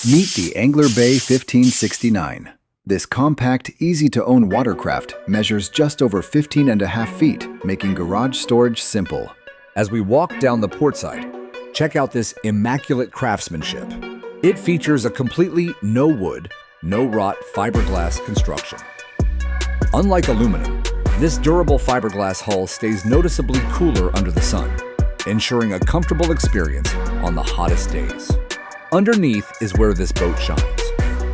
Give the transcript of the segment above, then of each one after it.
Meet the Angler Bay 1569. This compact, easy-to-own watercraft measures just over 15.5 feet, making garage storage simple. As we walk down the port side, check out this immaculate craftsmanship. It features a completely no-wood, no-rot fiberglass construction. Unlike aluminum, this durable fiberglass hull stays noticeably cooler under the sun, ensuring a comfortable experience on the hottest days. Underneath is where this boat shines.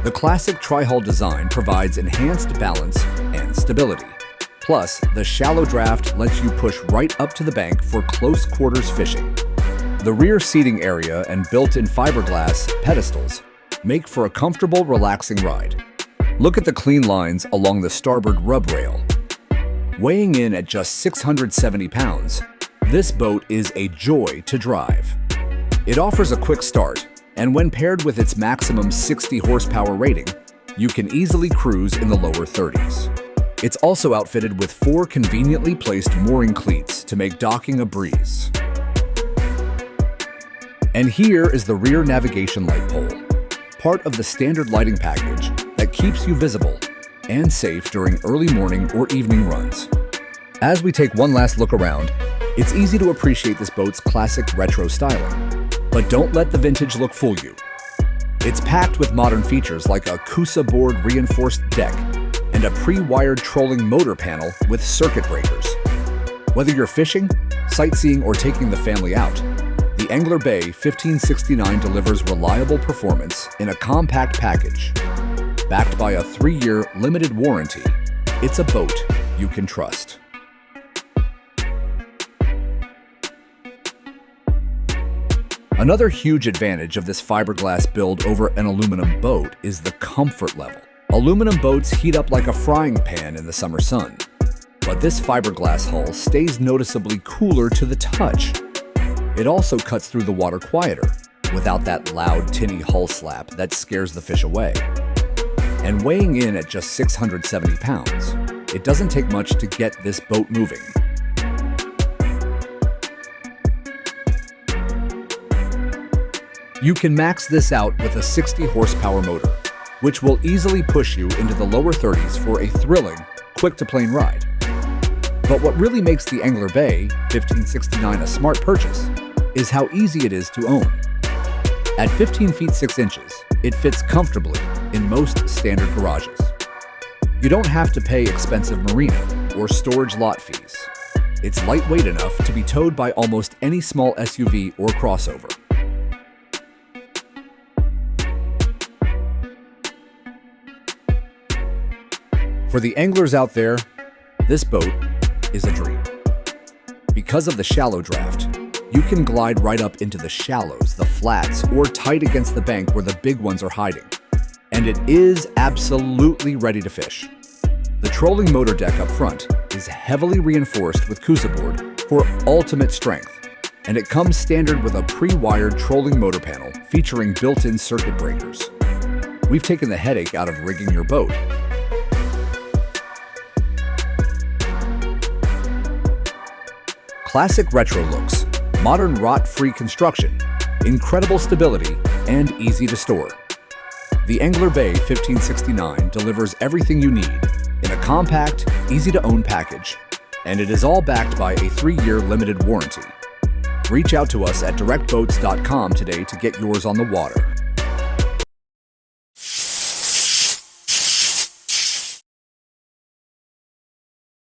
The classic tri-hull design provides enhanced balance and stability. Plus, the shallow draft lets you push right up to the bank for close quarters fishing. The rear seating area and built-in fiberglass pedestals make for a comfortable, relaxing ride. Look at the clean lines along the starboard rub rail. Weighing in at just 670 pounds, this boat is a joy to drive. It offers a quick start, and when paired with its maximum 60 horsepower rating, you can easily cruise in the lower 30s. It's also outfitted with 4 conveniently placed mooring cleats to make docking a breeze. And here is the rear navigation light pole, part of the standard lighting package that keeps you visible and safe during early morning or evening runs. As we take one last look around, it's easy to appreciate this boat's classic retro styling. But don't let the vintage look fool you. It's packed with modern features like a Cusa board reinforced deck and a pre-wired trolling motor panel with circuit breakers. Whether you're fishing, sightseeing, or taking the family out, the Angler Bay 1569 delivers reliable performance in a compact package. Backed by a 3-year limited warranty, it's a boat you can trust. Another huge advantage of this fiberglass build over an aluminum boat is the comfort level. Aluminum boats heat up like a frying pan in the summer sun, but this fiberglass hull stays noticeably cooler to the touch. It also cuts through the water quieter, without that loud, tinny hull slap that scares the fish away. And weighing in at just 670 pounds, it doesn't take much to get this boat moving. You can max this out with a 60 horsepower motor, which will easily push you into the lower 30s for a thrilling, quick-to-plane ride. But what really makes the Angler Bay 1569 a smart purchase is how easy it is to own. At 15 feet 6 inches, it fits comfortably in most standard garages. You don't have to pay expensive marina or storage lot fees. It's lightweight enough to be towed by almost any small SUV or crossover. For the anglers out there, this boat is a dream. Because of the shallow draft, you can glide right up into the shallows, the flats, or tight against the bank where the big ones are hiding. And it is absolutely ready to fish. The trolling motor deck up front is heavily reinforced with Cusa board for ultimate strength, and it comes standard with a pre-wired trolling motor panel featuring built-in circuit breakers. We've taken the headache out of rigging your boat. Classic retro looks, modern rot-free construction, incredible stability, and easy to store. The Angler Bay 1569 delivers everything you need in a compact, easy-to-own package, and it is all backed by a 3-year limited warranty. Reach out to us at DirectBoats.com today to get yours on the water.